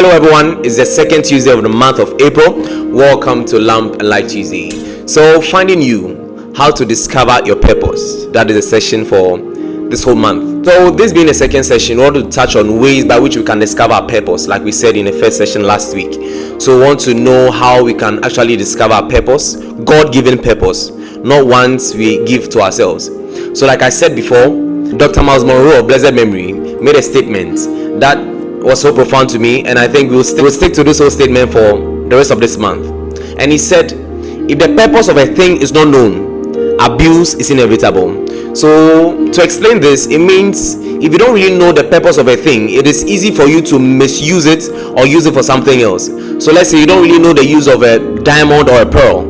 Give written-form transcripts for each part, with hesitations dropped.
Hello everyone, it's the second Tuesday of the month of April. Welcome to Lamp and Light Tuesday. So finding you, how to discover your purpose. That is the session for this whole month. So this being the second session, we want to touch on ways by which we can discover our purpose, like we said in the first session last week. So we want to know how we can actually discover our purpose, God-given purpose, not ones we give to ourselves. So like I said before, Dr. Miles Monroe of blessed memory made a statement that was so profound to me, and I think we'll stick to this whole statement for the rest of this month. And he said, if the purpose of a thing is not known, abuse is inevitable. So to explain this, it means if you don't really know the purpose of a thing, it is easy for you to misuse it or use it for something else. So let's say you don't really know the use of a diamond or a pearl,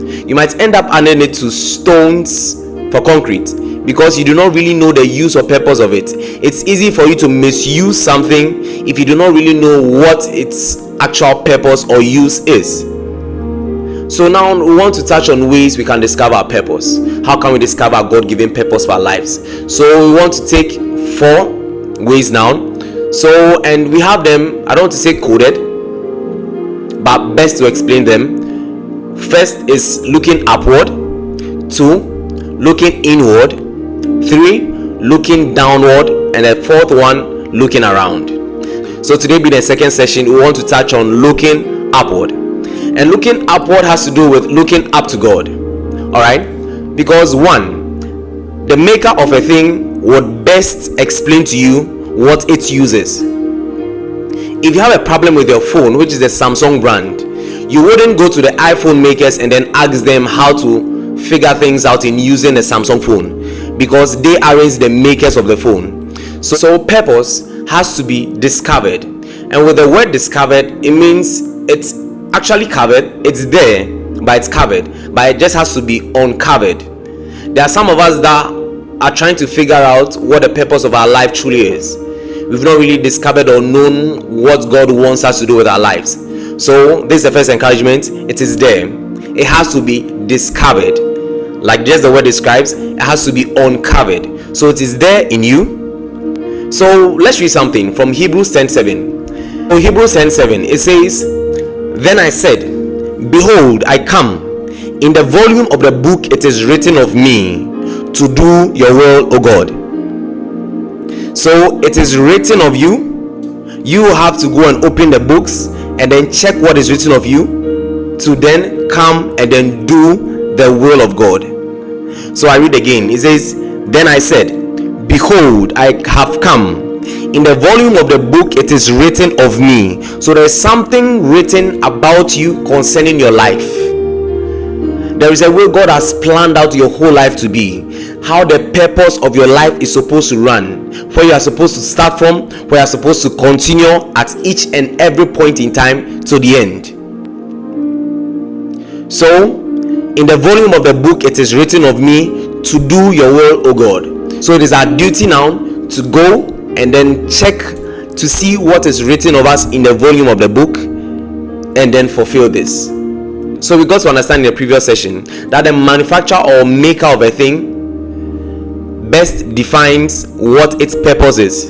you might end up adding it to stones for concrete, because you do not really know the use or purpose of it. It's easy for you to misuse something if you do not really know what its actual purpose or use is. So now we want to touch on ways we can discover our purpose. How can we discover our God-given purpose for our lives? So we want to take 4 ways now. So, and we have them, I don't want to say coded, but best to explain them. First is looking upward. 2, looking inward. 3, looking downward. And the 4th one, looking around. So today being the second session, we want to touch on looking upward. And looking upward has to do with looking up to God. Alright? Because 1, the maker of a thing would best explain to you what it uses. If you have a problem with your phone, which is the Samsung brand, you wouldn't go to the iPhone makers and then ask them how to figure things out in using the Samsung phone, because they aren't the makers of the phone. So purpose has to be discovered, and with the word discovered, it means it's actually covered. It's there, but it's covered, but it just has to be uncovered. There are some of us that are trying to figure out what the purpose of our life truly is. We've not really discovered or known what God wants us to do with our lives. So this is the first encouragement. It is there. It has to be discovered. Like just the word describes, it has to be uncovered. So it is there in you. So let's read something from Hebrews 10:7. So Hebrews 10:7, it says, then I said, behold, I come. In the volume of the book it is written of me, to do your will, O God. So it is written of you. You have to go and open the books and then check what is written of you, to then come and then do the will of God. So I read again. It says, then I said, behold, I have come. In the volume of the book it is written of me. So there is something written about you concerning your life. There is a way God has planned out your whole life to be, how the purpose of your life is supposed to run, where you are supposed to start from, where you are supposed to continue at each and every point in time to the end. So in the volume of the book it is written of me, to do your will, O God. So it is our duty now to go and then check to see what is written of us in the volume of the book, and then fulfill this. So we got to understand in the previous session that the manufacturer or maker of a thing best defines what its purpose is.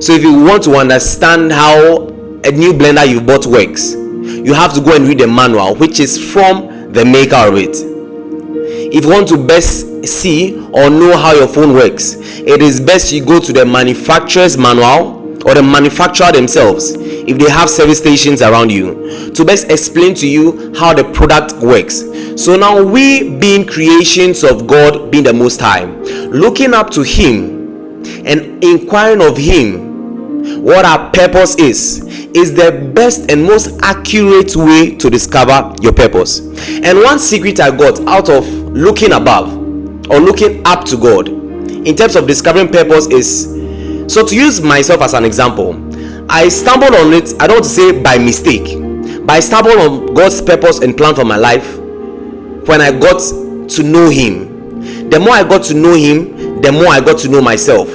So if you want to understand how a new blender you bought works, you have to go and read the manual, which is from the maker of it. If you want to best see or know how your phone works, it is best you go to the manufacturer's manual or the manufacturer themselves, if they have service stations around you, to best explain to you how the product works. So now we, being creations of God, being the Most High, looking up to Him and inquiring of Him what our purpose is the best and most accurate way to discover your purpose. And one secret I got out of looking above or looking up to God in terms of discovering purpose is, so to use myself as an example, I stumbled on it, I don't want to say by mistake, but I stumbled on God's purpose and plan for my life when I got to know Him. The more I got to know Him, the more I got to know myself.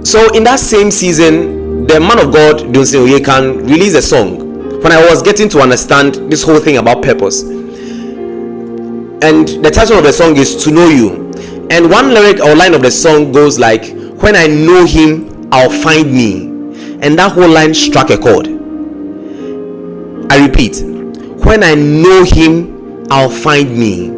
So in that same season, the man of God, Dunsin Oyekan, released a song when I was getting to understand this whole thing about purpose. And the title of the song is To Know You. And one lyric or line of the song goes like, when I know Him, I'll find me. And that whole line struck a chord. I repeat, when I know him, I'll find me.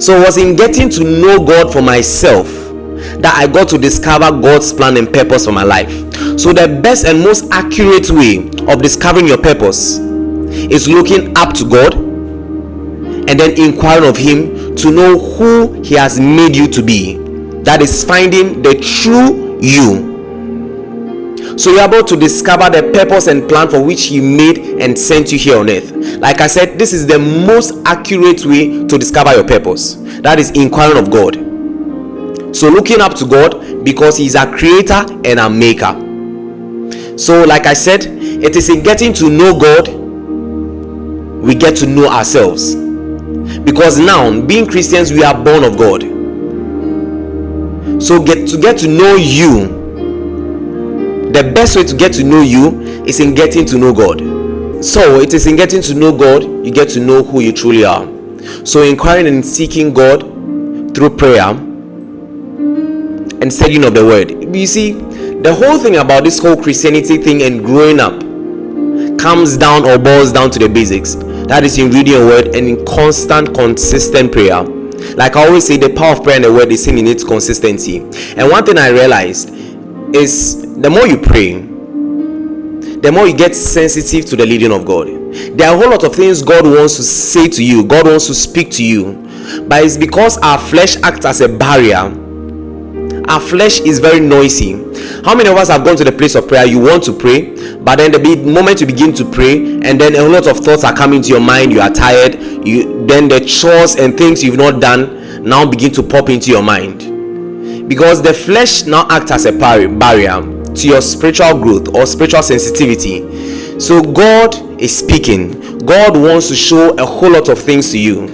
So it was in getting to know God for myself that I got to discover God's plan and purpose for my life. So the best and most accurate way of discovering your purpose is looking up to God and then inquiring of him to know who he has made you to be. That is finding the true you. So you're able to discover the purpose and plan for which he made and sent you here on earth. Like I said, this is the most accurate way to discover your purpose. That is inquiring of God. So looking up to God because he's our creator and our maker. So like I said, it is in getting to know God we get to know ourselves. Because now, being Christians, we are born of God. So get to know you. The best way to get to know you is in getting to know God. So it is in getting to know God you get to know who you truly are. So inquiring and seeking God through prayer and studying of the word. You see, the whole thing about this whole Christianity thing and growing up comes down or boils down to the basics. That is in reading a word and in constant, consistent prayer. Like I always say, the power of prayer and the word is in its consistency. And one thing I realized is the more you pray, the more you get sensitive to the leading of God. There are a whole lot of things God wants to say to you, God wants to speak to you, but it's because our flesh acts as a barrier. Our flesh is very noisy. How many of us have gone to the place of prayer? You want to pray, but then the moment you begin to pray, and then a lot of thoughts are coming to your mind. You are tired. Then the chores and things you've not done now begin to pop into your mind, because the flesh now acts as a barrier to your spiritual growth or spiritual sensitivity. So God is speaking. God wants to show a whole lot of things to you,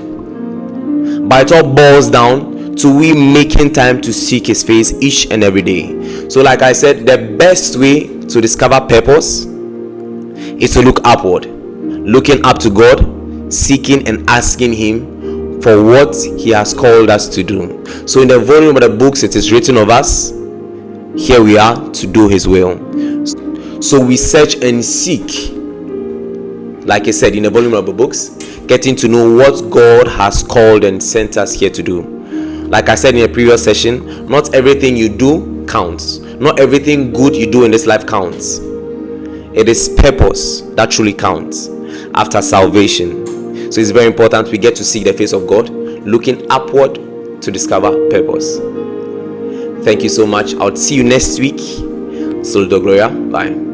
but it all boils down to we making time to seek his face each and every day. So like I said, the best way to discover purpose is to look upward, looking up to God, seeking and asking him for what he has called us to do. So in the volume of the books it is written of us, here we are to do his will. So we search and seek, like I said, in the volume of the books, getting to know what God has called and sent us here to do. Like I said in a previous session, not everything you do counts. Not everything good you do in this life counts. It is purpose that truly counts after salvation. So it's very important we get to seek the face of God, looking upward to discover purpose. Thank you so much. I'll see you next week. Saludo Gloria. Bye.